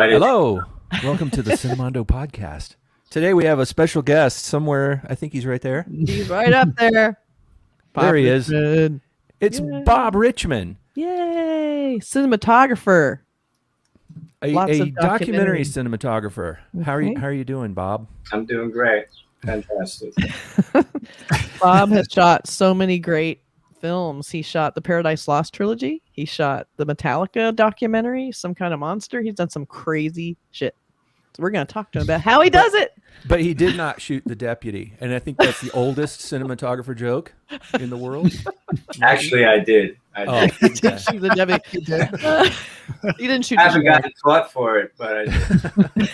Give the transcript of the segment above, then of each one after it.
But Hello, welcome to the Cinemondo podcast. Today we have a special guest somewhere. I think he's right there. He's right up there. There he is. Richmond. It's Yay. Bob Richmond, Yay! Cinematographer. Lots a of documentary documentary. cinematographer. How are you doing, Bob? I'm doing great. Fantastic. Bob has shot so many great films. He shot the Paradise Lost trilogy. He shot the Metallica documentary, Some Kind of Monster. He's done some crazy shit. So we're going to talk to him about how he does it. But he did not shoot the deputy, and I think that's the oldest cinematographer joke in the world. Actually, I did. Oh, He okay. did shoot the deputy. He didn't shoot I haven't the guy. gotten caught for it, but I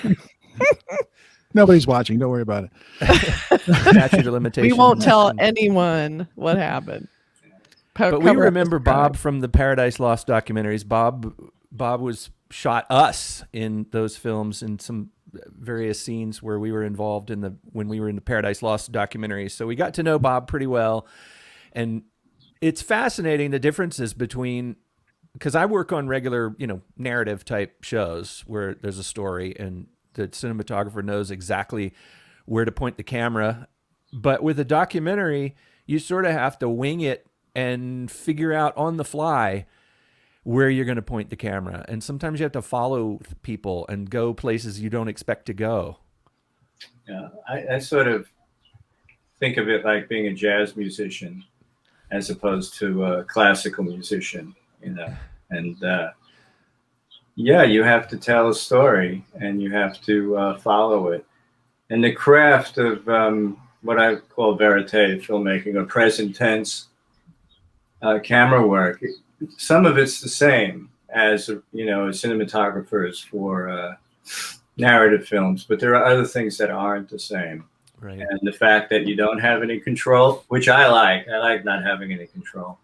did. Nobody's watching. Don't worry about it. Statute of limitations. We won't tell anyone what happened. But we remember Bob from the Paradise Lost documentaries. Bob was shot us in those films in some various scenes where we were involved when we were in the Paradise Lost documentaries. So we got to know Bob pretty well, and it's fascinating the differences between, because I work on regular, narrative type shows where there's a story and the cinematographer knows exactly where to point the camera. But with a documentary, you sort of have to wing it and figure out on the fly where you're going to point the camera. And sometimes you have to follow people and go places you don't expect to go. Yeah, I sort of think of it like being a jazz musician as opposed to a classical musician, and yeah, you have to tell a story and you have to follow it. And the craft of what I call verite filmmaking, or present tense camera work, some of it's the same as cinematographers for narrative films, but there are other things that aren't the same. Right. And the fact that you don't have any control, which I like not having any control.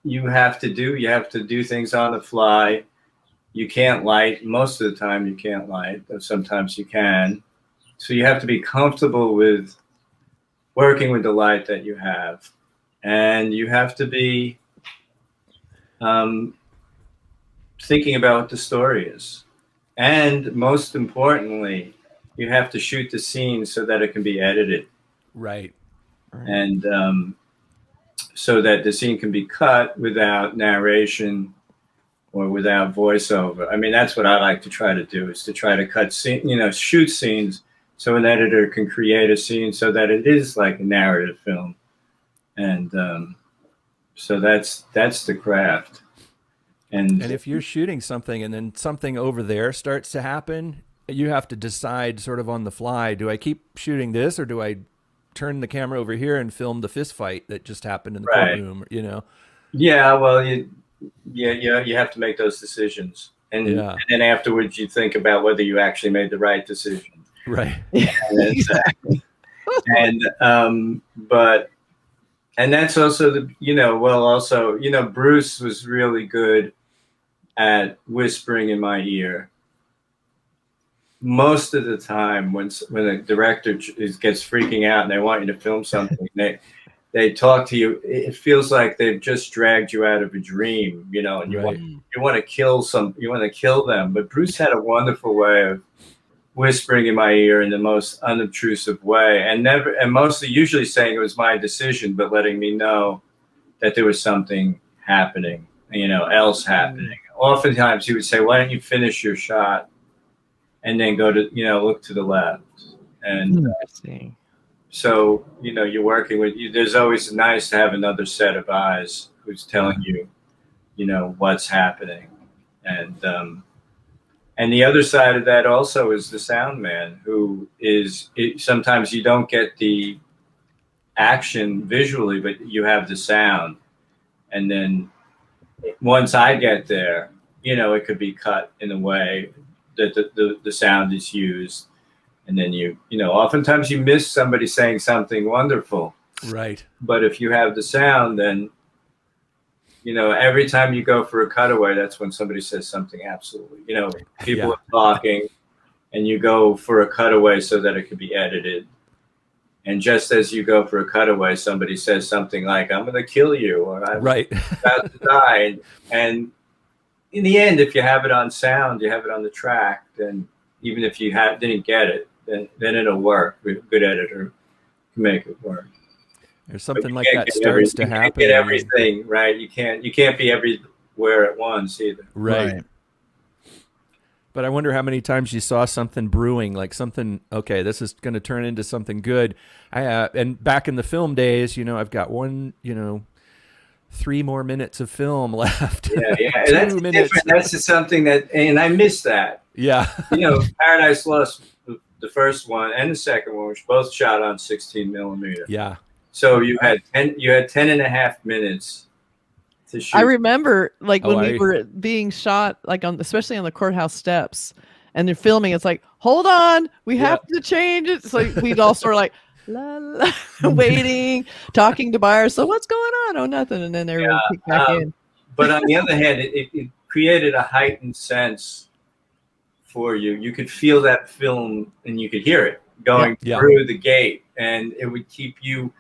You have to do things on the fly. You can't light. Most of the time you can't light, but sometimes you can. So you have to be comfortable with working with the light that you have. And you have to be thinking about what the story is. And most importantly, you have to shoot the scene so that it can be edited. Right. And so that the scene can be cut without narration or without voiceover. I mean, that's what I like to try to do, is to try to shoot scenes so an editor can create a scene so that it is like a narrative film. And so that's the craft. And if you're shooting something and then something over there starts to happen, you have to decide sort of on the fly, do I keep shooting this or do I turn the camera over here and film the fist fight that just happened in the courtroom, Yeah, well, you have to make those decisions. And then afterwards you think about whether you actually made the right decision. Right. And that's also Bruce was really good at whispering in my ear. Most of the time when a director gets freaking out and they want you to film something, they talk to you. It feels like they've just dragged you out of a dream, and you want to kill them. But Bruce had a wonderful way of whispering in my ear in the most unobtrusive way, and mostly usually saying it was my decision, but letting me know that there was something happening, else happening. Oftentimes he would say, "Why don't you finish your shot and then go to, look to the left?" And so, you're working with you. There's always nice to have another set of eyes who's telling you, what's happening. And the other side of that also is the sound man, who sometimes you don't get the action visually, but you have the sound. And then once I get there, it could be cut in a way that the sound is used. And then oftentimes you miss somebody saying something wonderful. Right. But if you have the sound, then every time you go for a cutaway, that's when somebody says something absolutely, people are talking and you go for a cutaway so that it could be edited. And just as you go for a cutaway, somebody says something like, "I'm going to kill you," or "I'm about to die." And in the end, if you have it on sound, you have it on the track, then even if you didn't get it, then it'll work. A good editor can make it work. There's something like that starts to happen. You can't get everything right. You can't be everywhere at once either. Right. But I wonder how many times you saw something brewing, like something, okay, this is going to turn into something good. And back in the film days, I've got 3 more minutes of film left. Yeah. That's different. That's just something and I miss that. Yeah. Paradise Lost, the first one and the second one, which both shot on 16 millimeter. Yeah. So you had 10 and a half minutes to shoot. I remember when we were being shot, especially on the courthouse steps, and they're filming. It's like, hold on, we have to change it. So we'd all sort of like, la, la, waiting, talking to buyers. So what's going on? Oh, nothing. And then everyone kicked back in. But on the other hand, it created a heightened sense for you. You could feel that film and you could hear it going through the gate, and it would keep you.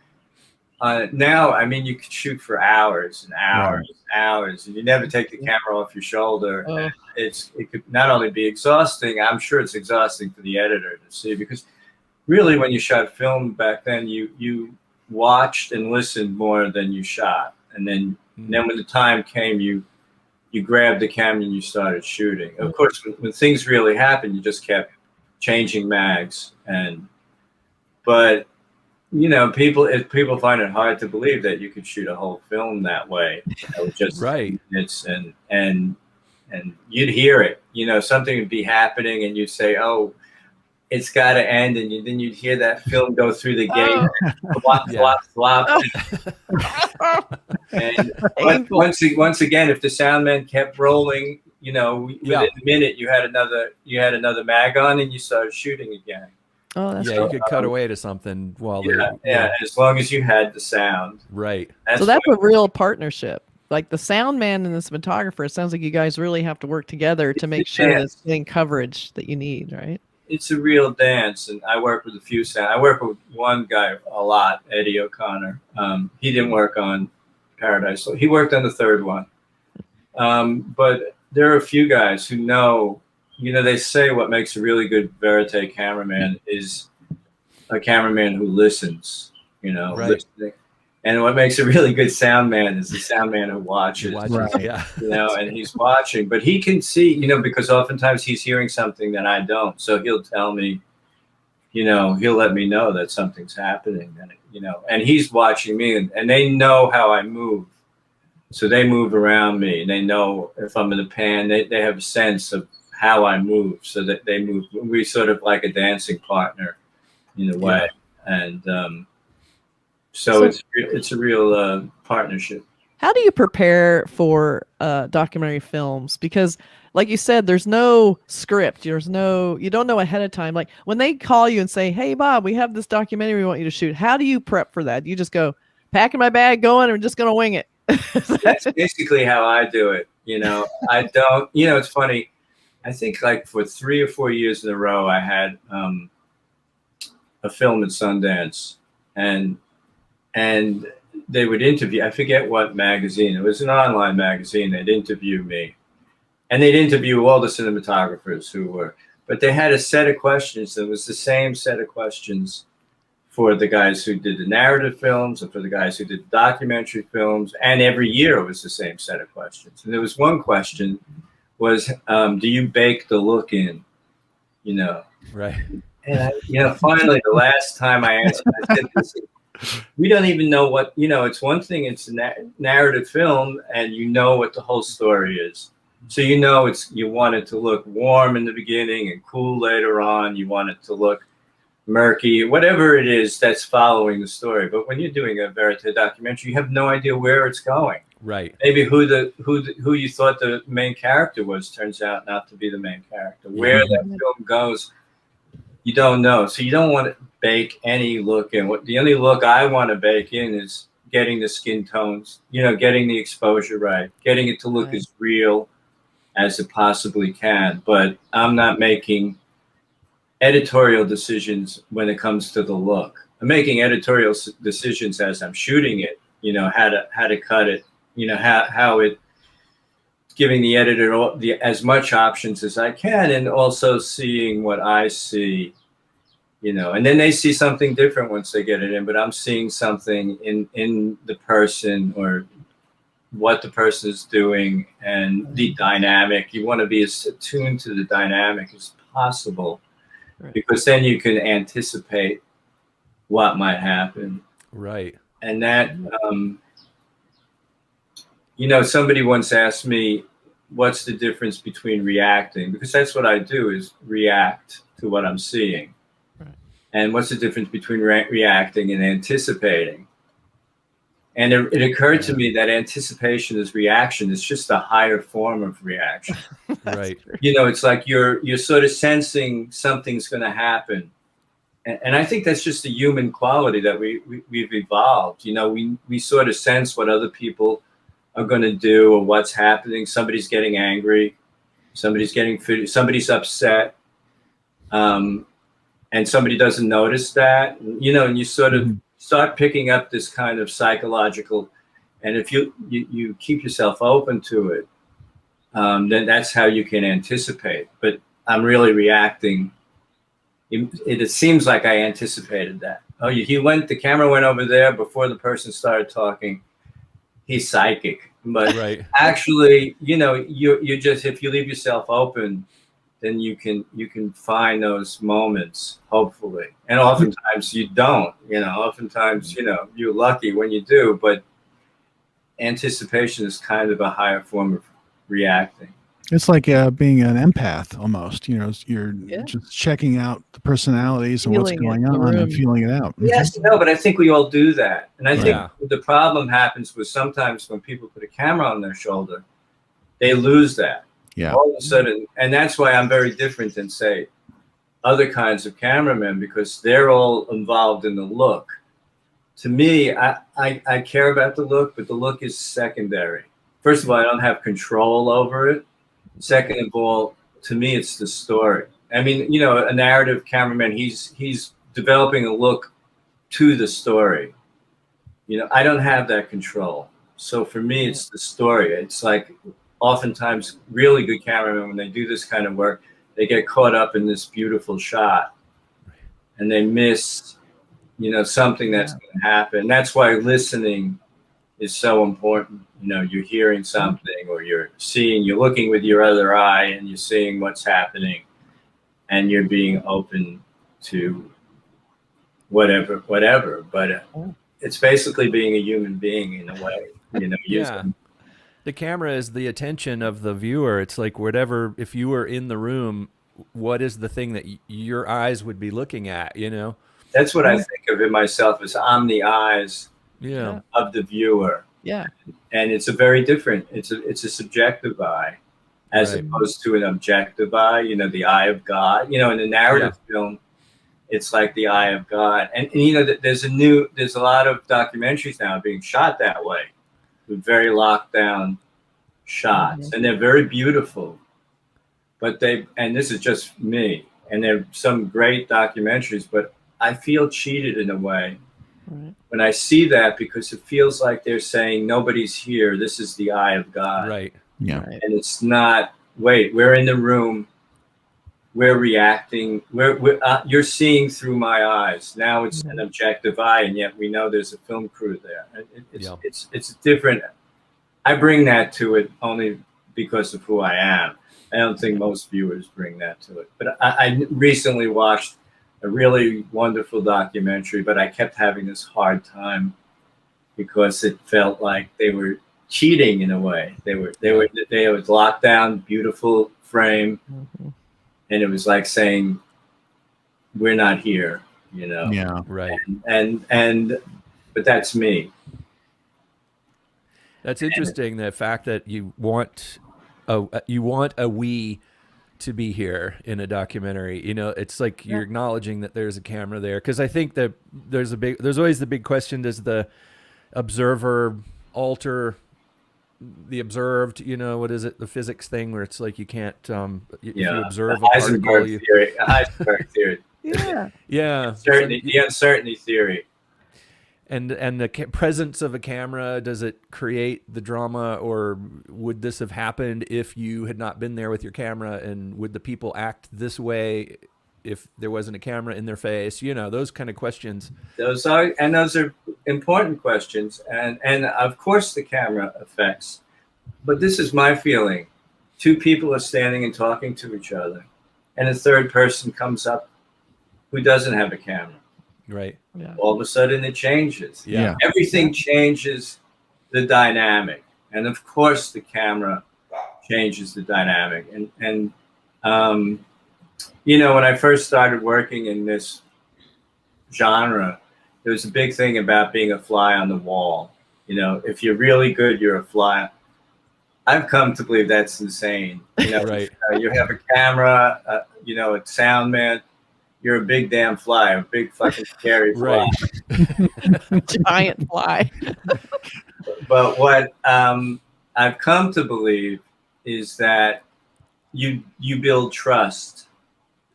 Now, I mean, you could shoot for hours and hours and hours, and you never take the camera off your shoulder. Oh. It could not only be exhausting, I'm sure it's exhausting for the editor to see, because really when you shot film back then, you watched and listened more than you shot. And then when the time came, you grabbed the camera and you started shooting. Of course, when things really happened, you just kept changing mags. But people find it hard to believe that you could shoot a whole film that way. Just minutes and you'd hear it. Something would be happening and you'd say, "Oh, it's got to end," and then you'd hear that film go through the gate, flop. And once again, if the sound man kept rolling, within a minute you had another mag on and you started shooting again. Oh, that's cool. You could cut away to something while as long as you had the sound. Right. That's a real partnership. Like the sound man and the cinematographer, it sounds like you guys really have to work together to make sure that it's getting coverage that you need, right? It's a real dance, and I work with a few sound. I work with one guy a lot, Eddie O'Connor. He didn't work on Paradise, so he worked on the third one. But there are a few guys who know. They say what makes a really good verite cameraman is a cameraman who listens, listening. And what makes a really good sound man is the sound man who watches. And he's watching, but he can see, because oftentimes he's hearing something that I don't. So he'll tell me, he'll let me know that something's happening, and he's watching me, and they know how I move. So they move around me, and they know if I'm in the pan, they have a sense of how I move, so that they move. We sort of like a dancing partner in a way. And so it's a real partnership. How do you prepare for documentary films? Because like you said, there's no script. You don't know ahead of time. Like when they call you and say, "Hey Bob, we have this documentary we want you to shoot." How do you prep for that? You just go, packing my bag, going, and just going to wing it? That's basically how I do it. I don't, it's funny. I think like for 3 or 4 years in a row, I had a film at Sundance, and they would interview. I forget what magazine. It was an online magazine. They'd interview me, and they'd interview all the cinematographers who were. But they had a set of questions. It was the same set of questions for the guys who did the narrative films and for the guys who did the documentary films. And every year it was the same set of questions. And there was one question. Was do you bake the look in? Right. And finally, the last time I answered, I said, "Listen, we don't even know what It's one thing; it's a narrative film, and what the whole story is. So you want it to look warm in the beginning and cool later on. You want it to look murky, whatever it is that's following the story. But when you're doing a verite documentary, you have no idea where it's going. Right. Maybe who you thought the main character was turns out not to be the main character. Where that film goes, you don't know. So you don't want to bake any look in. The only look I want to bake in is getting the skin tones, getting the exposure right, getting it to look as real as it possibly can. But I'm not making editorial decisions when it comes to the look. I'm making editorial decisions as I'm shooting it, how to cut it, how it giving the editor as much options as I can, and also seeing what I see, and then they see something different once they get it in, but I'm seeing something in the person, or what the person is doing, and the dynamic. You want to be as attuned to the dynamic as possible, because then you can anticipate what might happen. Right. And that, somebody once asked me, what's the difference between reacting? Because that's what I do, is react to what I'm seeing. Right. And what's the difference between reacting and anticipating? And it occurred to me that anticipation is reaction. It's just a higher form of reaction. Right. It's like you're sort of sensing something's going to happen. And I think that's just a human quality that we've evolved. We sort of sense what other people are going to do, or what's happening. Somebody's getting angry, somebody's upset, and somebody doesn't notice that. And you sort of start picking up this kind of psychological, and if you keep yourself open to it, then that's how you can anticipate. But I'm really reacting. It seems like I anticipated that. Oh, the camera went over there before the person started talking. He's psychic. But actually, you just, if you leave yourself open, then you can find those moments, hopefully. And oftentimes you don't, oftentimes, you're lucky when you do, but anticipation is kind of a higher form of reacting. It's like being an empath almost. You're just checking out the personalities and what's going on and feeling it out. Yes, no, but I think we all do that. And I think the problem happens with sometimes when people put a camera on their shoulder, they lose that. Yeah. All of a sudden, and that's why I'm very different than, say, other kinds of cameramen, because they're all involved in the look. To me, I care about the look, but the look is secondary. First of all, I don't have control over it. Second of all, to me, it's the story. I mean, a narrative cameraman, he's developing a look to the story. I don't have that control. So for me, it's the story. It's like oftentimes really good cameramen, when they do this kind of work, they get caught up in this beautiful shot and they miss, something that's going to happen. That's why listening is so important. You're hearing something, or you're looking with your other eye and you're seeing what's happening, and you're being open to whatever. But it's basically being a human being in a way, The camera is the attention of the viewer. It's like whatever, if you were in the room, what is the thing that your eyes would be looking at, That's what I think of it myself, as I'm the eyes of the viewer. Yeah. And it's a very different, it's a subjective eye as opposed to an objective eye, the eye of God. In a narrative film, it's like the eye of God. And there's a lot of documentaries now being shot that way, with very locked down shots. And they're very beautiful. But and this is just me, and there are some great documentaries, but I feel cheated in a way when I see that, because it feels like they're saying nobody's here. This is the eye of God. Right. Yeah. And it's not, wait, we're in the room. We're reacting. You're seeing through my eyes. Now it's an objective eye, and yet we know there's a film crew there. It's different. I bring that to it only because of who I am. I don't think most viewers bring that to it. But I recently watched a really wonderful documentary, but I kept having this hard time because it felt like they were cheating in a way. They was locked down, beautiful frame, and it was like saying, "We're not here," Yeah, right. And but that's me. That's interesting. The fact that you want a we to be here in a documentary. It's like you're acknowledging that there's a camera there, because I think that there's always the big question: does the observer alter the observed? What is it, the physics thing where it's like you can't if you observe a particle, Heisenberg theory. Yeah. Yeah. The uncertainty theory. And the presence of a camera, does it create the drama, or would this have happened if you had not been there with your camera? And would the people act this way if there wasn't a camera in their face? You know, those kind of questions. Those are important questions, and of course the camera affects. But this is my feeling: two people are standing and talking to each other, and a third person comes up who doesn't have a camera. Right. Yeah. All of a sudden it changes. Yeah. Everything changes the dynamic. And of course the camera changes the dynamic. And you know, when I first started working in this genre, there was a big thing about being a fly on the wall. You know, if you're really good, you're a fly. I've come to believe that's insane. You know, right. You have a camera, you know, a sound man. You're a big damn fly, a big fucking scary fly. Right. Giant fly. But what I've come to believe is that you build trust.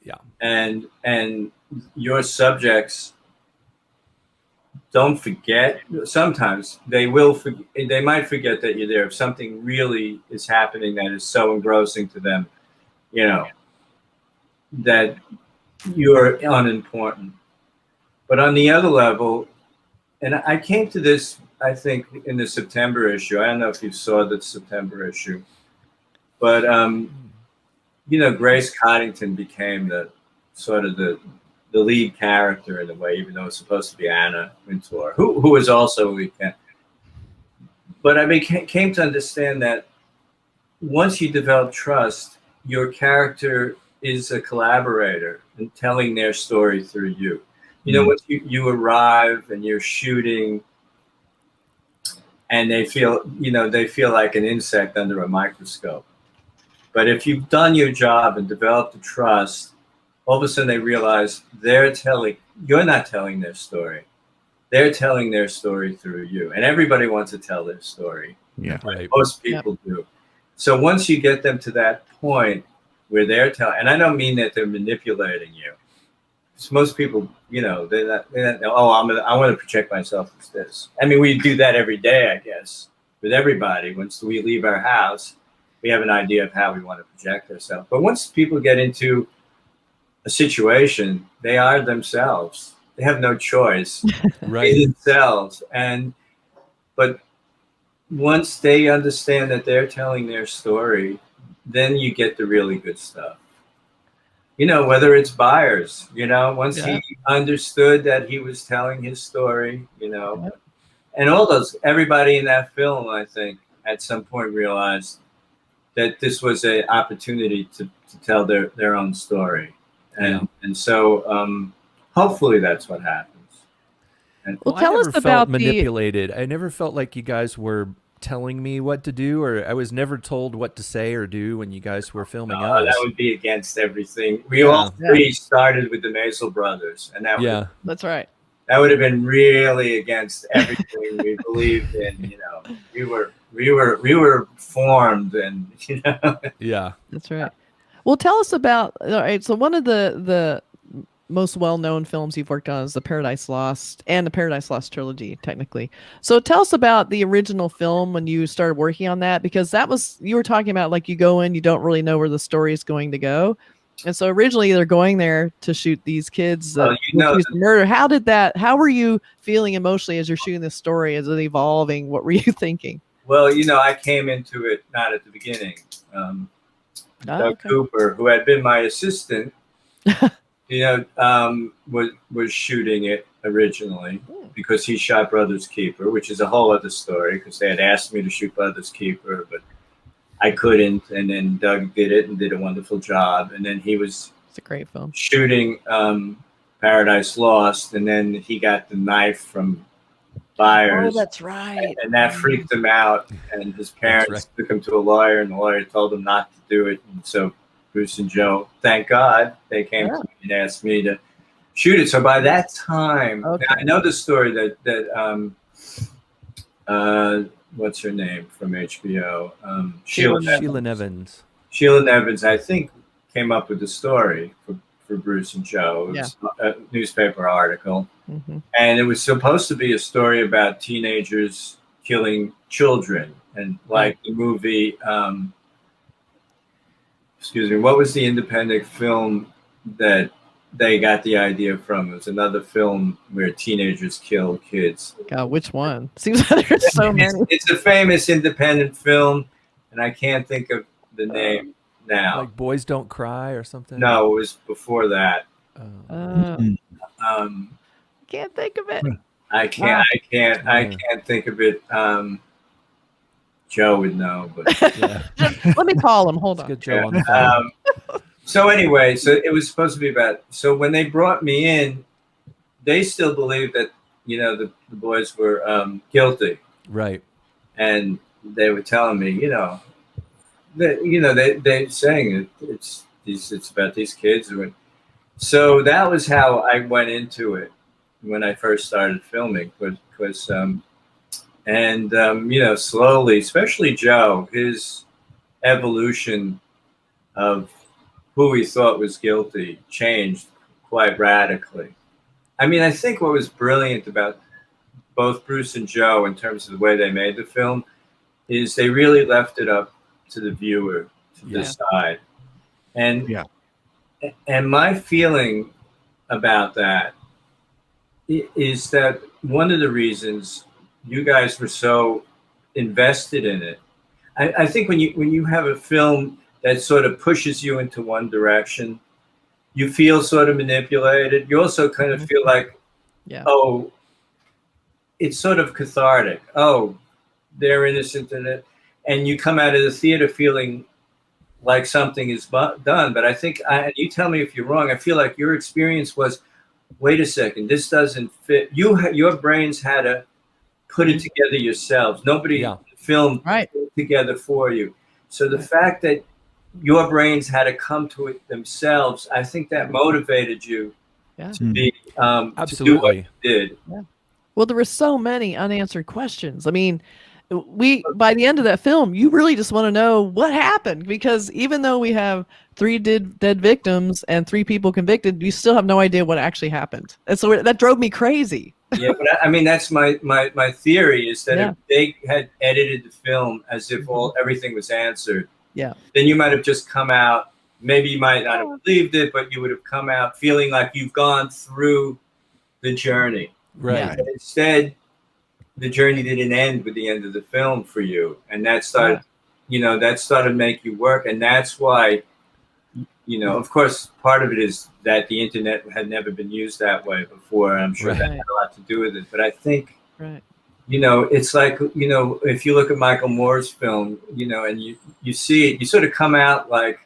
Yeah. And your subjects don't forget. Sometimes they will they might forget that you're there if something really is happening that is so engrossing to them, you know, that you're unimportant. But on the other level, and I came to this, I think, in the September issue. I don't know if you saw the September issue, but you know, Grace Coddington became the sort of the lead character in a way, even though it's supposed to be Anna Wintour, who was also a lead character. But I came to understand that once you develop trust, your character is a collaborator in telling their story through you. You know, once you arrive and you're shooting and they feel like an insect under a microscope. But if you've done your job and developed the trust, all of a sudden they realize you're not telling their story. They're telling their story through you. And everybody wants to tell their story. Yeah. Right. Most people do. So once you get them to that point where they're telling, and I don't mean that they're manipulating you. Because most people, you know, they're not oh, I want to project myself as this. I mean, we do that every day, I guess, with everybody. Once we leave our house, we have an idea of how we want to project ourselves. But once people get into a situation, they are themselves. They have no choice. Right. They themselves. But once they understand that they're telling their story, then you get the really good stuff. You know, whether it's Byers, you know, once he understood that he was telling his story, you know, and everybody in that film, I think, at some point realized that this was an opportunity to tell their own story. And so hopefully that's what happens. And well, tell us about manipulated. I never felt like you guys were telling me what to do, or I was never told what to say or do when you guys were filming us. That would be against everything. We all three started with the Maisel brothers, and that's right. That would have been really against everything we believed in. You know, we were formed, and you know. Yeah, that's right. Well, tell us about. All right, so one of the most well-known films you've worked on is the Paradise Lost and the Paradise Lost trilogy, technically. So tell us about the original film when you started working on that, because you were talking about, like, you go in, you don't really know where the story is going to go. And so originally they're going there to shoot these kids that accused of murder. How were you feeling emotionally as you're shooting this story? Is it evolving? What were you thinking? Well, you know, I came into it not at the beginning. Doug Cooper, who had been my assistant, you know, was shooting it originally because he shot Brother's Keeper, which is a whole other story, because they had asked me to shoot Brother's Keeper, but I couldn't. And then Doug did it and did a wonderful job. And then he was a great film shooting Paradise Lost, and then he got the knife from Byers. Oh, that's right. And that freaked him out. And his parents took him to a lawyer, and the lawyer told him not to do it. And so Bruce and Joe, thank God, they came to me and asked me to shoot it. So by that time, I know the story that what's her name from HBO? Sheila Nevins. Sheila Nevins, I think, came up with the story for Bruce and Joe. It was a newspaper article. Mm-hmm. And it was supposed to be a story about teenagers killing children. And like the movie, excuse me, what was the independent film that they got the idea from? It was another film where teenagers kill kids. God, which one? Seems like there's so many. It's a famous independent film, and I can't think of the name now. Like Boys Don't Cry or something? No, it was before that. Can't think of it. I can't think of it. Joe would know, but let me call him. Hold on. Good Joe on the phone. So anyway, so it was supposed to be about. So when they brought me in, they still believed that the boys were guilty, right? And they were telling me, they saying it's about these kids. So that was how I went into it when I first started filming, because slowly, especially Joe, his evolution of who he thought was guilty changed quite radically. I mean, I think what was brilliant about both Bruce and Joe in terms of the way they made the film is they really left it up to the viewer to decide. And my feeling about that is that one of the reasons you guys were so invested in it, I think when you have a film that sort of pushes you into one direction, you feel sort of manipulated. You also kind of feel like, oh, it's sort of cathartic. Oh, they're innocent in it. And you come out of the theater feeling like something is done. But I think, you tell me if you're wrong, I feel like your experience was, wait a second, this doesn't fit. Your brains had to put it together yourselves. Nobody filmed it together for you. So the fact that your brains had to come to it themselves, I think that motivated you to be absolutely to do what you did. Yeah. Well, there were so many unanswered questions. I mean, by the end of that film, you really just want to know what happened, because even though we have 3 dead victims and 3 people convicted, we still have no idea what actually happened. And so that drove me crazy. Yeah, but I mean, that's my theory is that if they had edited the film as if everything was answered, then you might have just come out, maybe you might not have believed it, but you would have come out feeling like you've gone through the journey. Right. But instead, the journey didn't end with the end of the film for you. And that started, to make you work. And that's why, of course, part of it is that the internet had never been used that way before. I'm sure that had a lot to do with it. But I think, it's like, if you look at Michael Moore's film, and you see it, you sort of come out like,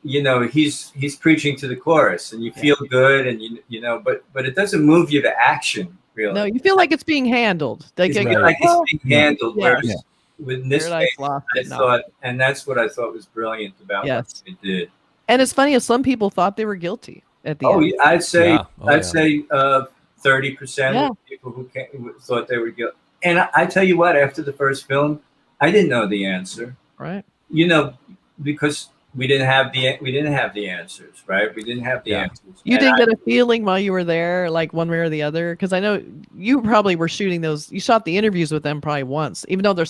he's preaching to the chorus, and you feel good, and but it doesn't move you to action, really. No, you feel like it's being handled. Like it's being handled. Whereas with this case, I thought, and that's what I thought was brilliant about what they did. And it's funny, as some people thought they were guilty at the end. I'd say 30% of people who thought they were guilty. And I tell you what, after the first film, I didn't know the answer. Right. Because we didn't have the answers, right? We didn't have the answers. You didn't get a feeling while you were there, like one way or the other? Because I know you probably were shooting those. You shot the interviews with them probably once, even though they're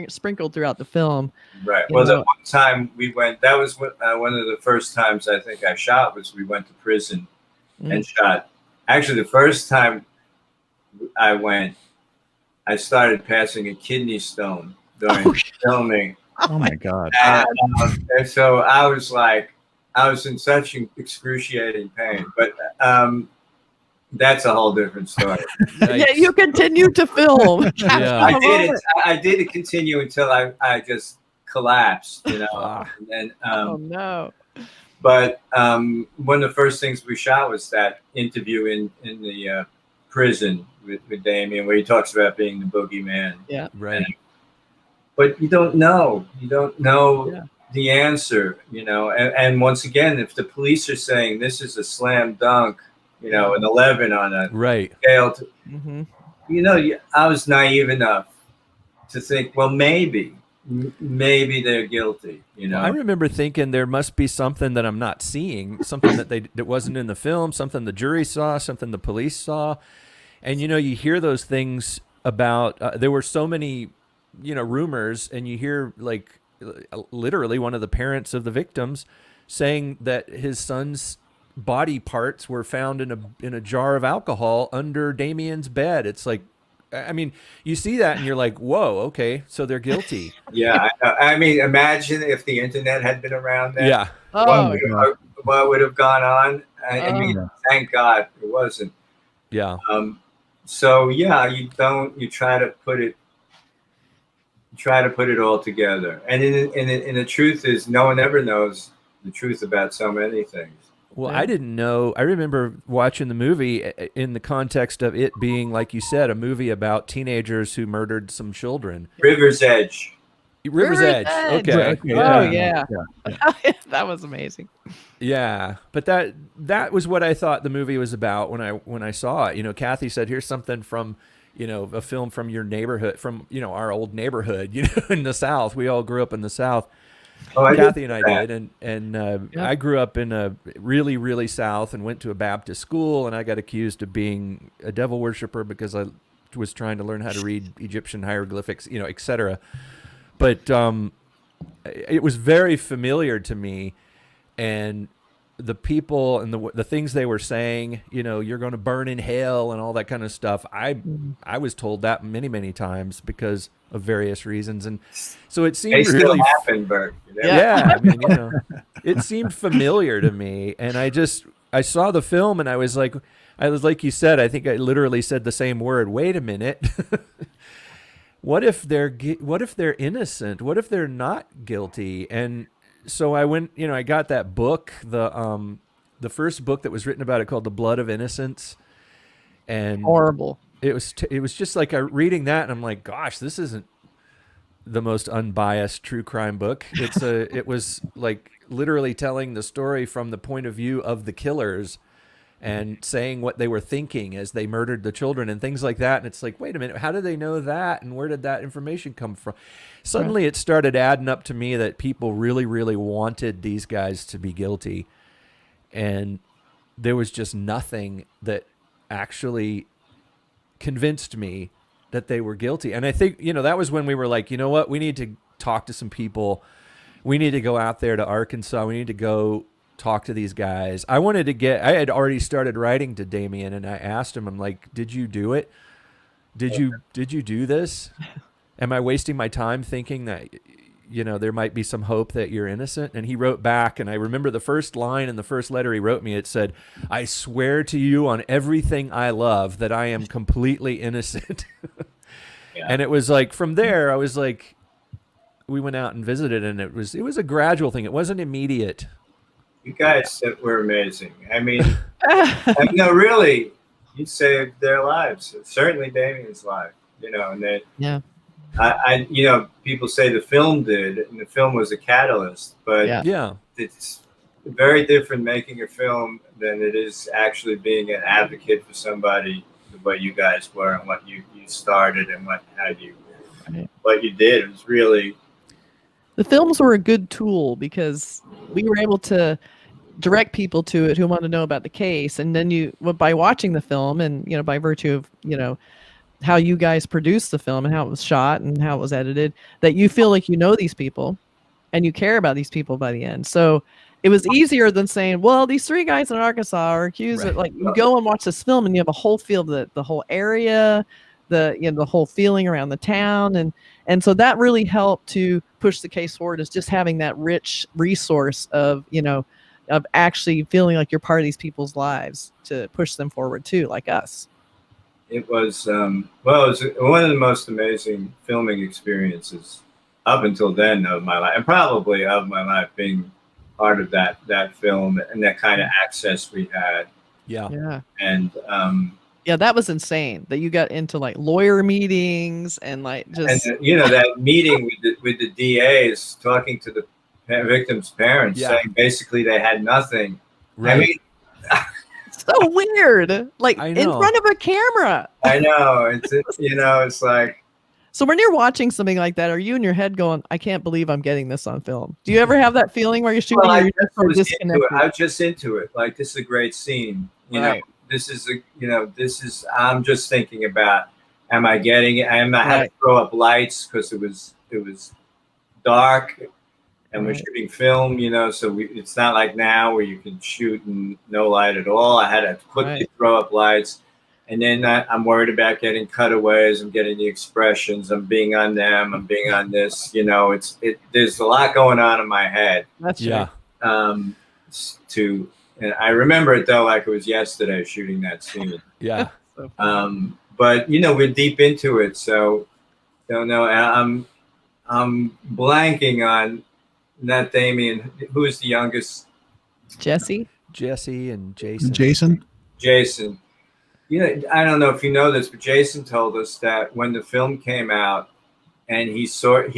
sprinkled throughout the film. Right. Well, the one time we went, that was one of the first times I think I shot, was we went to prison and shot. Actually, the first time I went, I started passing a kidney stone during filming. Oh my God. And so I was in such excruciating pain, but that's a whole different story. Yeah, you continued to film. I did continue until I just collapsed, And then, oh no. But one of the first things we shot was that interview in the prison with Damien, where he talks about being the boogeyman. Yeah. Right. But you don't know. You don't know the answer, And once again, if the police are saying this is a slam dunk, an 11 on a scale, I was naive enough to think, well, maybe. maybe they're guilty. You know, well, I remember thinking there must be something that I'm not seeing, something that wasn't in the film, something the jury saw, something the police saw, and you hear those things about. There were so many, rumors, and you hear like literally one of the parents of the victims saying that his son's body parts were found in a jar of alcohol under Damien's bed. It's like, I mean, you see that and you're like, whoa, okay, so they're guilty. Yeah, I mean, imagine if the internet had been around then. Yeah. What would have gone on? I mean, thank God it wasn't. Yeah. So yeah, you try to put it all together, and the truth is, no one ever knows the truth about so many things. Well, I didn't know. I remember watching the movie in the context of it being, like you said, a movie about teenagers who murdered some children. River's Edge. River's Edge. Okay. Oh yeah. That was amazing. Yeah, but that was what I thought the movie was about when I saw it. Kathy said, "Here's something from, a film from your neighborhood, from our old neighborhood, in the South. We all grew up in the South." Oh, Kathy and I did, and I grew up in a really, really South and went to a Baptist school, and I got accused of being a devil worshiper because I was trying to learn how to read Egyptian hieroglyphics, etc. But it was very familiar to me, and the people and the things they were saying, you're going to burn in hell and all that kind of stuff. I was told that many, many times because of various reasons, and so it seemed really happened, Bert. Yeah, I mean, it seemed familiar to me, and I saw the film, and I was like you said, I think I literally said the same word. Wait a minute. What if they're innocent? What if they're not guilty? And so I went, I got that book, the first book that was written about it, called The Blood of Innocence. And horrible. It was just like reading that, and I'm like, gosh, this isn't the most unbiased true crime book. It was like literally telling the story from the point of view of the killers and saying what they were thinking as they murdered the children and things like that. And it's like, wait a minute, how do they know that? And where did that information come from? Suddenly it started adding up to me that people really, really wanted these guys to be guilty. And there was just nothing that actually convinced me that they were guilty. And I think, that was when we were like, you know what, we need to talk to some people. We need to go out there to Arkansas. We need to go talk to these guys. I had already started writing to Damien, and I asked him, I'm like, did you do it? Did you do this? Am I wasting my time thinking that, there might be some hope that you're innocent? And he wrote back, and I remember the first line in the first letter he wrote me, it said, I swear to you on everything I love that I am completely innocent. Yeah. And it was like, from there, I was like, we went out and visited, and it was a gradual thing. It wasn't immediate. You guys were amazing. I mean, no, really, you saved their lives. Certainly Damien's life, and they, people say the film did, and the film was a catalyst, but it's very different making a film than it is actually being an advocate for somebody, what you guys were and what you started and what you did. It was really, the films were a good tool because we were able to direct people to it who want to know about the case. And then by watching the film and, by virtue of, how you guys produced the film and how it was shot and how it was edited, that you feel like these people and you care about these people by the end. So it was easier than saying, well, these 3 guys in Arkansas are accused of, like, you go and watch this film and you have a whole feel of the whole area, the whole feeling around the town. And so that really helped to push the case forward, is just having that rich resource of, of actually feeling like you're part of these people's lives to push them forward too, like us. It was, it was one of the most amazing filming experiences up until then of my life, and probably of my life, being part of that film and that kind of access we had. Yeah. And, that was insane that you got into like lawyer meetings and like just, and, that meeting with the DAs talking to the victims' parents, saying basically they had nothing. Right. I mean, so weird, like in front of a camera. I know. It's like, So when you're watching something like that, are you in your head going, I can't believe I'm getting this on film? Do you ever have that feeling where you're shooting and you're disconnected? I was just into it. Like, this is a great scene. You know, I'm just thinking about, am I getting it? I had to throw up lights because it was dark and we're shooting film, you know, so it's not like now where you can shoot in no light at all. I had to quickly throw up lights. And then I'm worried about getting cutaways. I'm getting the expressions. I'm being on them. I'm being on this. You know, there's a lot going on in my head. That's and I remember it though, like it was yesterday shooting that scene. Yeah. But you know, we're deep into it, so don't know. I'm blanking on not Damien. Who's the youngest? Jesse and Jason. Jason. You know, I don't know if you know this, but Jason told us that when the film came out and he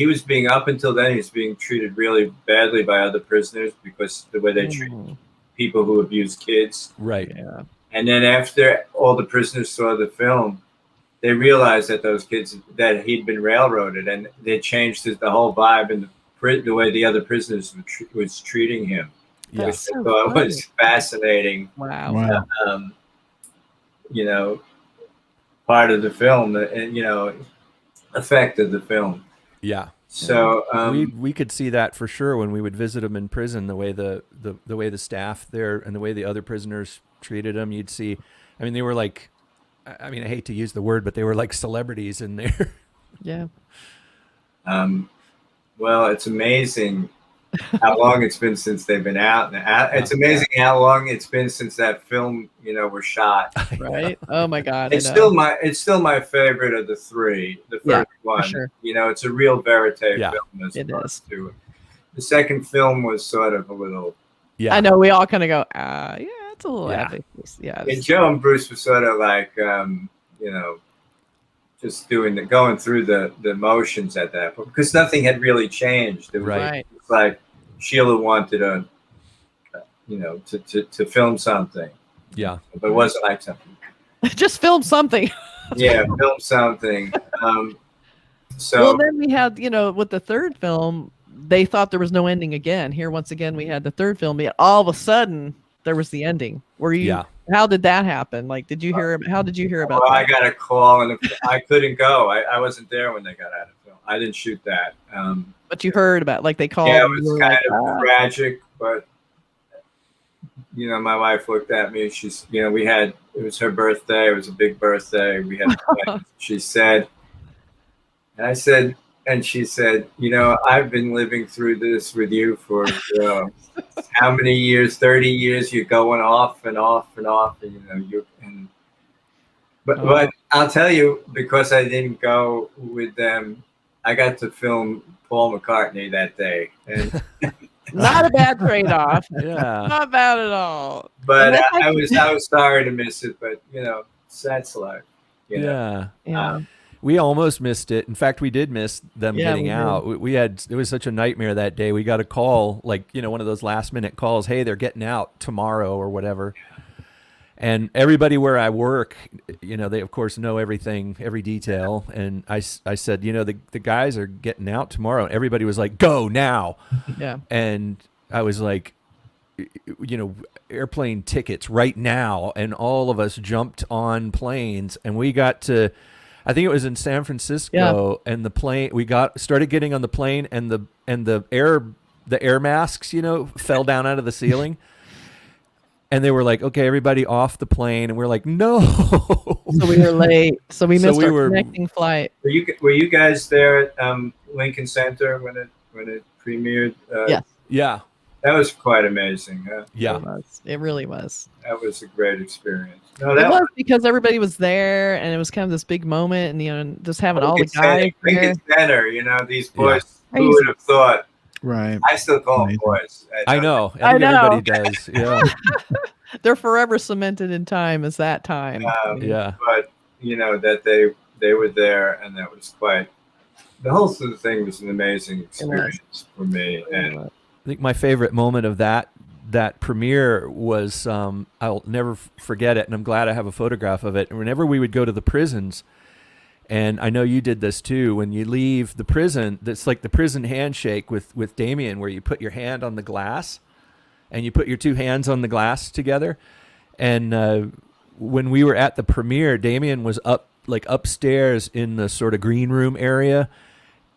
was being, up until then, he was being treated really badly by other prisoners because the way they treat people who abuse kids. Right. Yeah. And then after all the prisoners saw the film, they realized that those kids, that he'd been railroaded, and they changed the whole vibe and the way the other prisoners was treating him. That's so it was fascinating. Wow. You know, part of the film, you know, effect of the film. Yeah. So we could see that for sure when we would visit them in prison. The way the way the staff there and the way the other prisoners treated them, you'd see. I mean, they were like, I mean, I hate to use the word, but they were like celebrities in there. Yeah. Well, it's amazing how long it's been since they've been out. It's amazing how long it's been since that film, you know, was shot. Right? Oh my God! It's still my favorite of the three. The first one, sure. You know, it's a real verite film. It is. The second film was sort of a little. Yeah, I know. We all kind of go, yeah, it's a little. Yeah. And Joe and Bruce were sort of like, you know, just going through the motions at that point because nothing had really changed. It was like Sheila wanted you know, to film something. Yeah. But it wasn't like something. Just film something. Yeah, film something. So well, then we had, you know, with the third film, they thought there was no ending again. Here, once again, we had the third film, yet all of a sudden there was the ending. Were you? Yeah. How did that happen? Like, did you hear? How did you hear about that? I got a call and I couldn't go. I wasn't there when they got out of film. I didn't shoot that. But you heard about, like, they called. Yeah, it was kind of tragic, but you know, my wife looked at me. She's, you know, it was her birthday. It was a big birthday. We had. She said, and I said, and she said, you know, I've been living through this with you for how many years? 30 years. You're going off and off and off, and you know, but I'll tell you, because I didn't go with them, I got to film Paul McCartney that day, and not a bad trade-off. Yeah, not bad at all. But I was sorry to miss it, but you know, that's life. You know? Yeah. We almost missed it. In fact, we did miss them getting out. It was such a nightmare that day. We got a call, like, you know, one of those last minute calls. Hey, they're getting out tomorrow or whatever. And everybody where I work, you know, they of course know everything, every detail. And I said, you know, the guys are getting out tomorrow. Everybody was like, go now. Yeah. And I was like, you know, airplane tickets right now. And all of us jumped on planes and we got to, I think it was in San Francisco, and the plane, started getting on the plane, and the air masks, you know, fell down out of the ceiling. And they were like, okay, everybody off the plane. And we're like, no. So we were late. So we missed our connecting flight. Were you guys there at Lincoln Center when it premiered? Yes. Yeah. That was quite amazing. Yeah. It really was. That was a great experience. No, it was because everybody was there, and it was kind of this big moment, and, you know, just having all the guys there. Lincoln Center, you know, these boys, who would have thought? Right. I still call them boys. I know. I know. Everybody does. Yeah. They're forever cemented in time as that time. Yeah. But, you know, that they were there, and that was quite, the whole sort of thing was an amazing experience for me. And I think my favorite moment of that premiere was, I'll never forget it, and I'm glad I have a photograph of it. And whenever we would go to the prisons, And I know you did this too. When you leave the prison, that's like the prison handshake with Damien, where you put your hand on the glass and you put your two hands on the glass together. And when we were at the premiere, Damien was upstairs in the sort of green room area.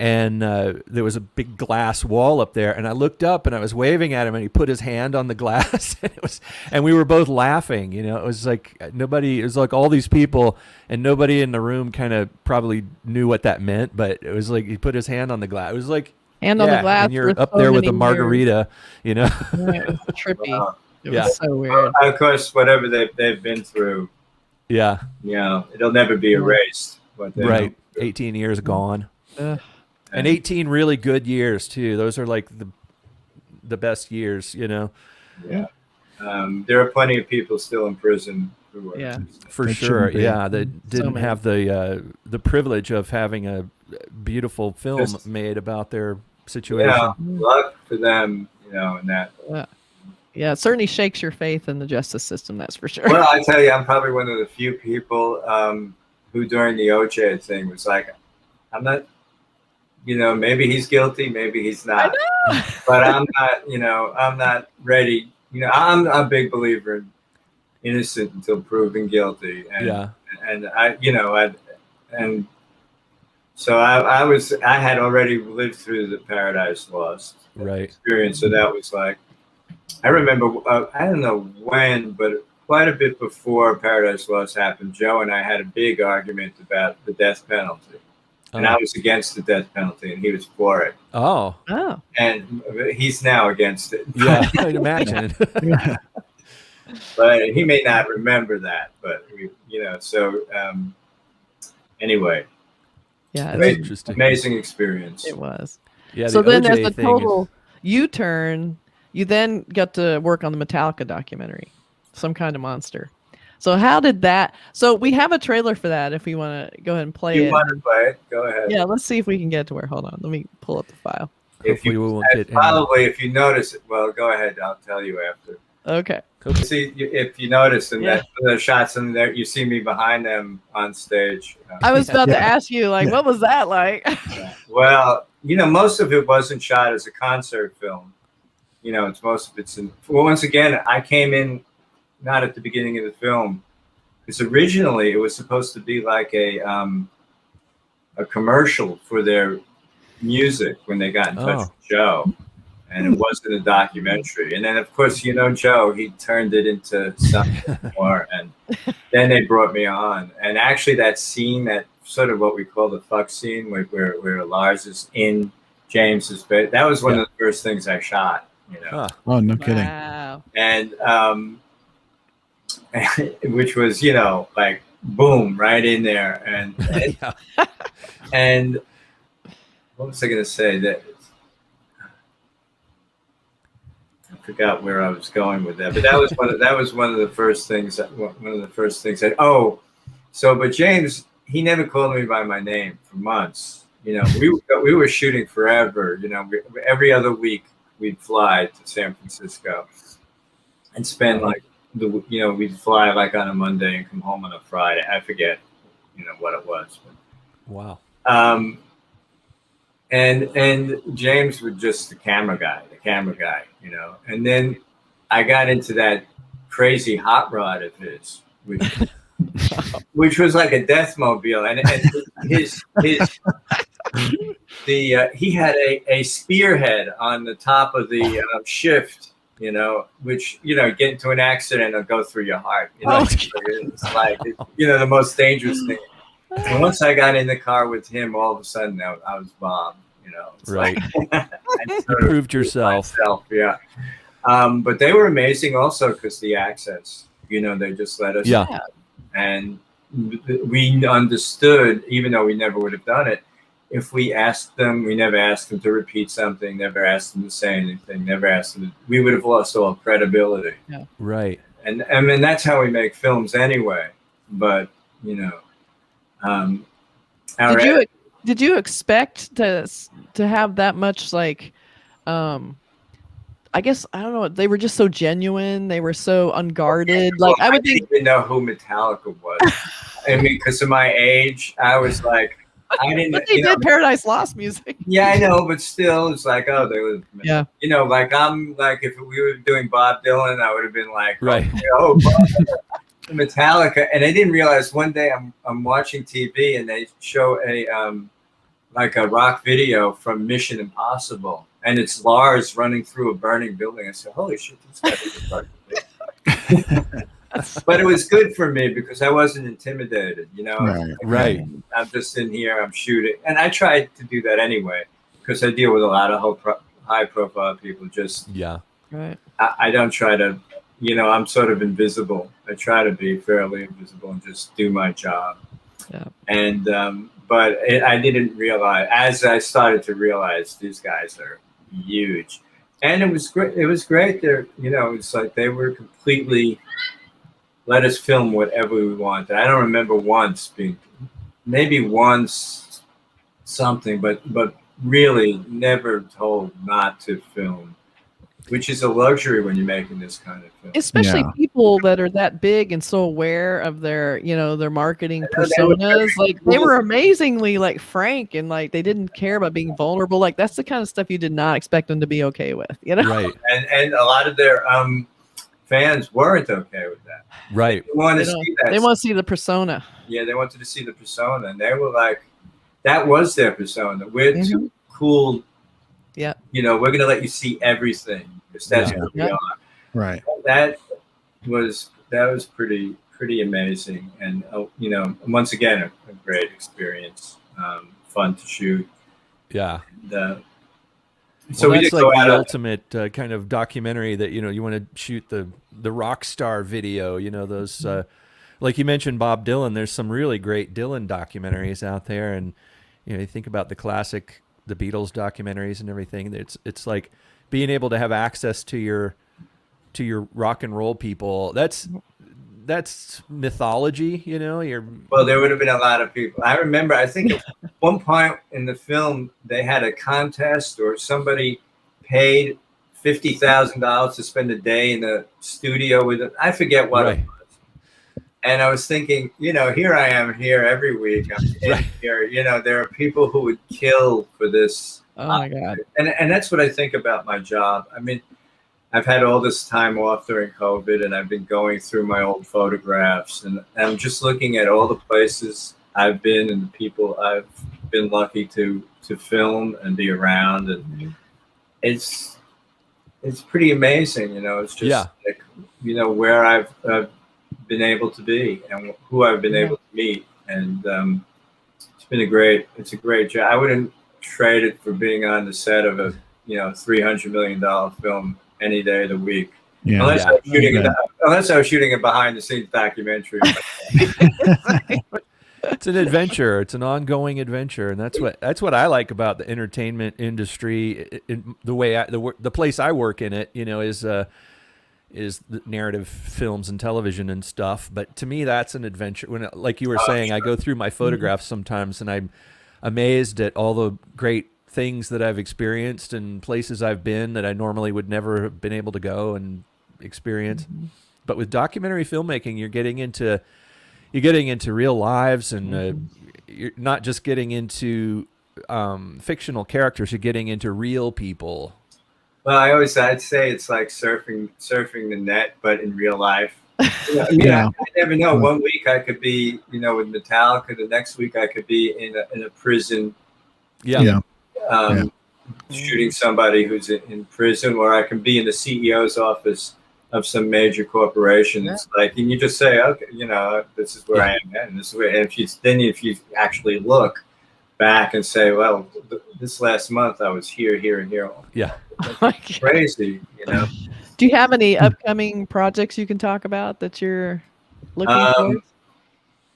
And there was a big glass wall up there, and I looked up and I was waving at him, and he put his hand on the glass, and we were both laughing. You know, it was like it was like all these people, and nobody in the room kind of probably knew what that meant, but it was like he put his hand on the glass. It was like hand on the glass, and you're up there with a margarita, you know. Yeah, it was trippy. Wow. It was so weird. Of course, whatever they've been through, yeah, you know, it'll never be erased. Right, 18 years gone. And 18 really good years too. Those are like the best years, you know. Yeah. There are plenty of people still in prison who are for sure. Yeah, that didn't have the privilege of having a beautiful film made about their situation. Yeah, luck for them, you know, and that. Yeah, it certainly shakes your faith in the justice system. That's for sure. Well, I tell you, I'm probably one of the few people who, during the OJ thing, was like, I'm not. You know, maybe he's guilty, maybe he's not. But I'm not, you know, I'm not ready. You know, I'm a big believer in innocent until proven guilty. And, and I, you know, and so I had already lived through the Paradise Lost experience. So that was like, I remember, I don't know when, but quite a bit before Paradise Lost happened, Joe and I had a big argument about the death penalty. And I was against the death penalty, and he was for it. Oh. And he's now against it. Yeah, I'd imagine. But he may not remember that. But, you know, so anyway. Yeah, amazing experience. It was. Yeah. So then as a total U-turn, you then got to work on the Metallica documentary, Some Kind of Monster. So how did that? So we have a trailer for that. If we want to go ahead and play it. You want to play it? Go ahead. Yeah, let's see if we can get to where. Hold on, let me pull up the file. If you notice it, well, go ahead. I'll tell you after. Okay. See, if you notice in that the shots in there, you see me behind them on stage. I was about to ask you, like, what was that like? Well, you know, most of it wasn't shot as a concert film. You know, once again, I came in. Not at the beginning of the film, because originally it was supposed to be like a commercial for their music when they got in touch with Joe, and it wasn't a documentary. And then, of course, you know Joe, he turned it into something more, and then they brought me on. And actually, that scene, that sort of what we call the fuck scene, where Lars is in James's bed, that was one of the first things I shot. You know? Oh, no kidding. Wow. And which was, you know, like boom, right in there. And what was I going to say? That I forgot where I was going with that, but that was one of the first things. But James, he never called me by my name for months. You know, we were shooting forever. You know, every other week we'd fly to San Francisco and spend like. We'd fly like on a Monday and come home on a Friday. I forget, you know, what it was. But, wow. And James was just the camera guy, you know. And then I got into that crazy hot rod of his, which was like a death mobile. And he had a spearhead on the top of the shift. You know, which, you know, get into an accident and go through your heart. You know, it's like, you know, the most dangerous thing. And once I got in the car with him, all of a sudden I was Bob, you know. Right. You proved yourself. Yeah. But they were amazing also because the accents, you know, they just let us. Yeah. And we understood, even though we never would have done it, if we asked them, we never asked them to repeat something, never asked them to say anything, never asked them we would have lost all credibility. Yeah. Right. And I mean, that's how we make films anyway. But, you know, did you expect to have that much like I guess I don't know. They were just so genuine. They were so unguarded. Like I would think. Didn't even know who Metallica was. I mean, because of my age, I was like, I didn't. But they did Paradise Lost music. Yeah, I know, but still, it's like, oh, they was. Yeah. You know, like I'm like, if we were doing Bob Dylan, I would have been like, right. Oh, Metallica, and I didn't realize one day I'm watching TV and they show a like a rock video from Mission Impossible, and it's Lars running through a burning building. I said, holy shit, this guy is a rock video. But it was good for me because I wasn't intimidated, you know. Right. I'm just in here, I'm shooting, and I tried to do that anyway because I deal with a lot of high-profile people. Just right. I don't try to, you know, I'm sort of invisible. I try to be fairly invisible and just do my job. Yeah. And but I didn't realize, as I started to realize, these guys are huge, and it was great. It was great. They're, you know, it's like they were completely let us film whatever we wanted. I don't remember once maybe once something, but really never told not to film, which is a luxury when you're making this kind of film. Especially people that are that big and so aware of their, you know, their marketing personas. Like they were amazingly like frank and like they didn't care about being vulnerable. Like that's the kind of stuff you did not expect them to be okay with, you know? Right. And a lot of their fans weren't okay with that. Right. They wanted to see that. They want to see the persona. Yeah, they wanted to see the persona, and they were like, that was their persona. We're too cool. Yeah. You know, we're going to let you see everything because that's what we are. Right. That was pretty amazing, and you know, once again, a great experience. Fun to shoot. Yeah. And, so well, that's like the ultimate kind of documentary that, you know, you want to shoot the rock star video, you know, those like you mentioned Bob Dylan. There's some really great Dylan documentaries out there, and you know, you think about the classic, the Beatles documentaries and everything. It's like being able to have access to your rock and roll people. That's mythology, you know. Well, there would have been a lot of people. I remember, I think at one point in the film, they had a contest or somebody paid $50,000 to spend a day in the studio with it. I forget what it was. And I was thinking, you know, here I am here every week. I'm here. You know, there are people who would kill for this. Oh my God. And that's what I think about my job. I mean, I've had all this time off during COVID, and I've been going through my old photographs, and I'm just looking at all the places I've been and the people I've been lucky to film and be around, and it's pretty amazing, you know. It's just like, you know, where I've been able to be and who I've been able to meet, and it's a great job. I wouldn't trade it for being on the set of a, you know, $300 million film any day of the week. Yeah. Unless I was shooting a behind the scenes documentary. It's an adventure. It's an ongoing adventure, and that's what I like about the entertainment industry. The place I work in it, you know, is the narrative films and television and stuff. But to me, that's an adventure. When, like you were saying, I go through my photographs sometimes, and I'm amazed at all the great things that I've experienced and places I've been that I normally would never have been able to go and experience. But with documentary filmmaking, you're getting into real lives, and you're not just getting into fictional characters. You're getting into real people. Well, I'd say it's like surfing the net, but in real life. I never know. One week I could be, you know, with Metallica. The next week I could be in a prison. Shooting somebody who's in prison, or I can be in the CEO's office of some major corporation. It's like, and you just say, okay, you know, this is where I am, and this is where. And if you actually look back and say, well, this last month I was here, and here. Yeah, crazy, you know. Do you have any upcoming projects you can talk about that you're looking for?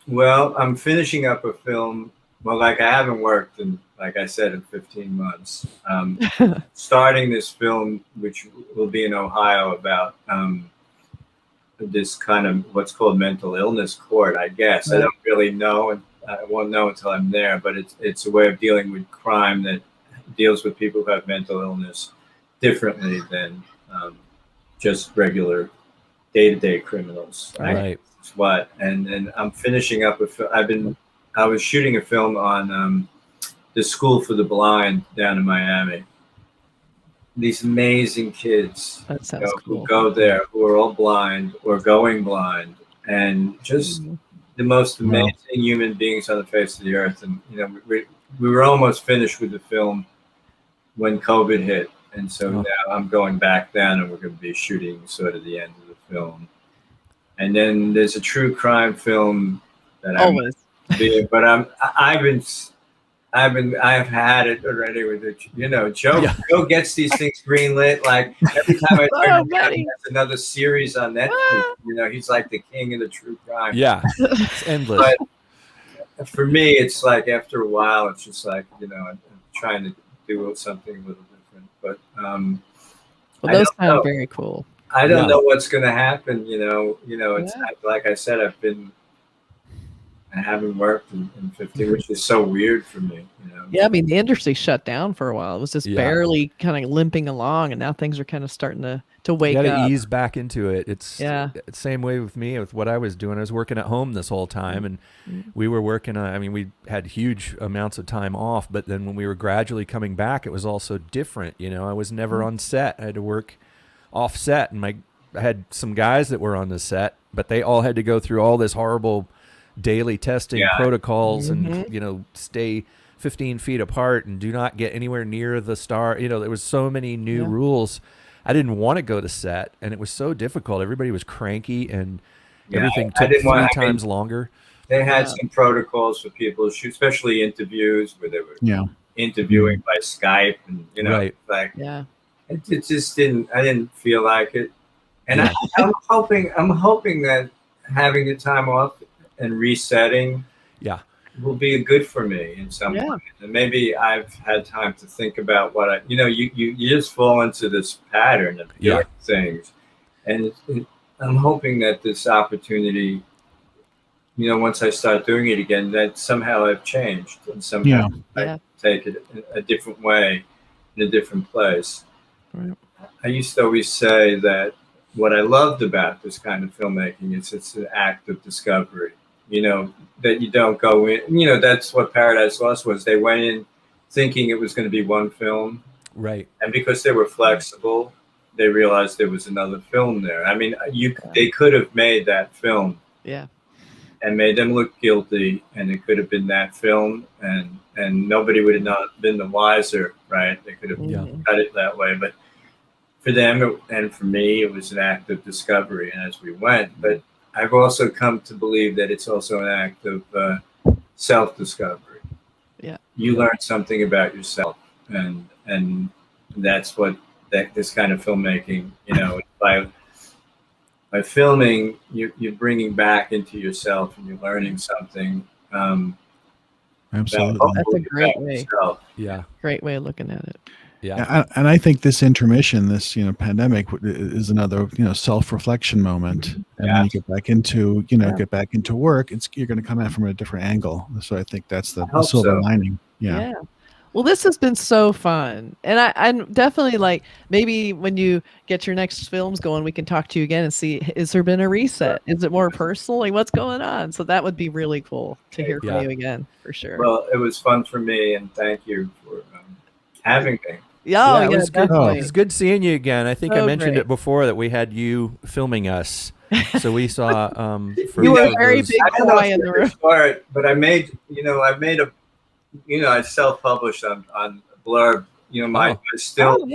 Well, I'm finishing up a film. Well, like I haven't worked in, like I said, in 15 months. Starting this film, which will be in Ohio, about this kind of what's called mental illness court, I guess. I don't really know, and I won't know until I'm there, but it's a way of dealing with crime that deals with people who have mental illness differently than just regular day-to-day criminals. Right. That's what. And I'm finishing up I was shooting a film on the School for the Blind down in Miami. These amazing kids who go there, who are all blind or going blind, and just the most amazing human beings on the face of the earth. And we were almost finished with the film when COVID hit, and so now I'm going back down, and we're going to be shooting sort of the end of the film. And then there's a true crime film that I've had it already with it. Joe gets these things greenlit. Like every time I turn there's another series on Netflix. He's like the king of the true crime. Yeah, it's endless. But for me, it's like after a while, it's just like I'm trying to do something a little different. But those sound very cool. I don't know what's going to happen. It's like I said, I haven't worked in 15, which is so weird for me. Yeah, I mean, the industry shut down for a while. It was just barely kind of limping along, and now things are kind of starting to wake up. You got to ease back into it. It's the same way with me with what I was doing. I was working at home this whole time, and we were working on, we had huge amounts of time off, but then when we were gradually coming back, it was also different. I was never on set. I had to work off set, and I had some guys that were on the set, but they all had to go through all this horrible daily testing protocols and stay 15 feet apart and do not get anywhere near the star. There was so many new rules. I didn't want to go to set, and it was so difficult. Everybody was cranky, and everything took 3 times longer. They had some protocols for people to shoot, especially interviews where they were interviewing by Skype, and it just didn't. I didn't feel like it, and I'm hoping that having the time off and resetting will be good for me in some way. And maybe I've had time to think about what you just fall into this pattern of doing things. And I'm hoping that this opportunity, once I start doing it again, that somehow I've changed and somehow I take it a different way in a different place. Right. I used to always say that what I loved about this kind of filmmaking is it's an act of discovery. That you don't go in, that's what Paradise Lost was. They went in thinking it was going to be one film. Right. And because they were flexible, they realized there was another film there. They could have made that film. Yeah. And made them look guilty, and it could have been that film, and nobody would have not been the wiser, right? They could have cut it that way. But for them and for me, it was an act of discovery, and as we went. But I've also come to believe that it's also an act of self-discovery. Yeah, you learn something about yourself, and that's what this kind of filmmaking, by filming, you're bringing back into yourself, and you're learning something. Absolutely, that's a great way. Yeah, great way of looking at it. Yeah, and I think this intermission, this pandemic, is another self-reflection moment, and when you get back into get back into work, you're going to come at from a different angle. So I think that's the silver lining. Yeah. Well, this has been so fun, and I'm definitely maybe when you get your next films going, we can talk to you again and see, has there been a reset? Is it more personal? What's going on? So that would be really cool to hear from you again, for sure. Well, it was fun for me, and thank you for having me. It was good. It was good seeing you again. I think I mentioned it before that we had you filming us, so we saw. You were a very big boy in the room. But I made a, I self-published on Blurb. My still.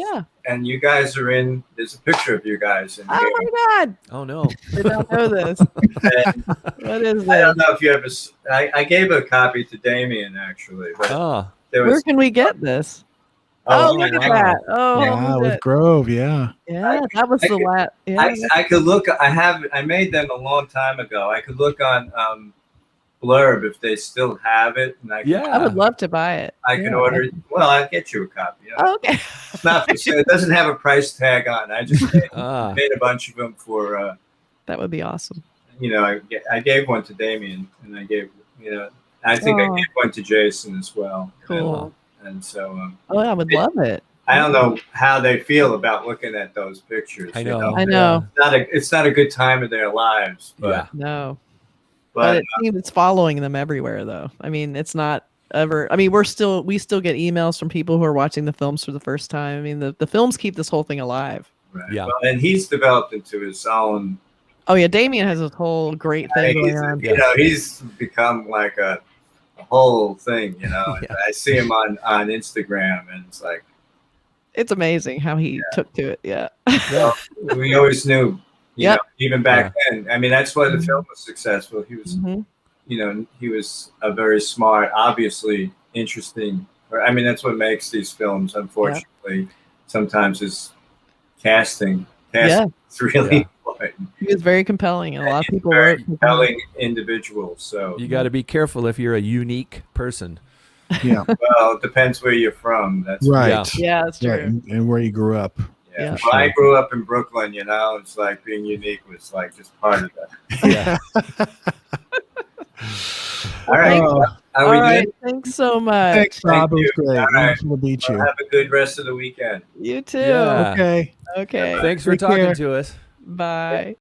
And you guys are in. There's a picture of you guys in here. Oh my God! Oh no! I don't know this. What is this? I don't know if you ever. I gave a copy to Damien actually. But where can we get this? Oh, look at that! Oh, with Grove, yeah, that was the last. Yeah, I could look. I made them a long time ago. I could look on Blurb if they still have it. And I would love to buy it. I can order it. Well, I'll get you a copy. Okay. It's not for sale. It doesn't have a price tag on. I just made a bunch of them for. That would be awesome. I gave one to Damien, and I gave. I think I gave one to Jason as well. Cool. And so I would love it. I don't know how they feel about looking at those pictures. I know. I know. It's not a good time of their lives. But, No. But it seems it's following them everywhere, though. I mean, it's not ever. I mean, we still get emails from people who are watching the films for the first time. I mean, the films keep this whole thing alive. Right. Yeah. Well, and he's developed into his own. Oh yeah, Damien has this whole great thing going on. You know, he's become like a whole thing. You know, I see him on Instagram, and it's like. It's amazing how he took to it. Yeah. Well, we always knew. You know, even back then. I mean, that's why the film was successful. He was, you know, he was a very smart, obviously interesting. I mean, that's what makes these films. Unfortunately, sometimes is casting. Casting is really important. He was very compelling, and a lot of people were compelling individuals. So you got to be careful if you're a unique person. Yeah. Well, it depends where you're from. That's right. Yeah, that's true. Right. And where you grew up. Yeah. Well, I grew up in Brooklyn, you know, it's like being unique was like just part of that. Yeah. All right. All right. Thanks so much. Thanks, Bob. It was great. Wonderful to meet you. Have a good rest of the weekend. You too. Yeah. Okay. Thanks for talking to us. Bye.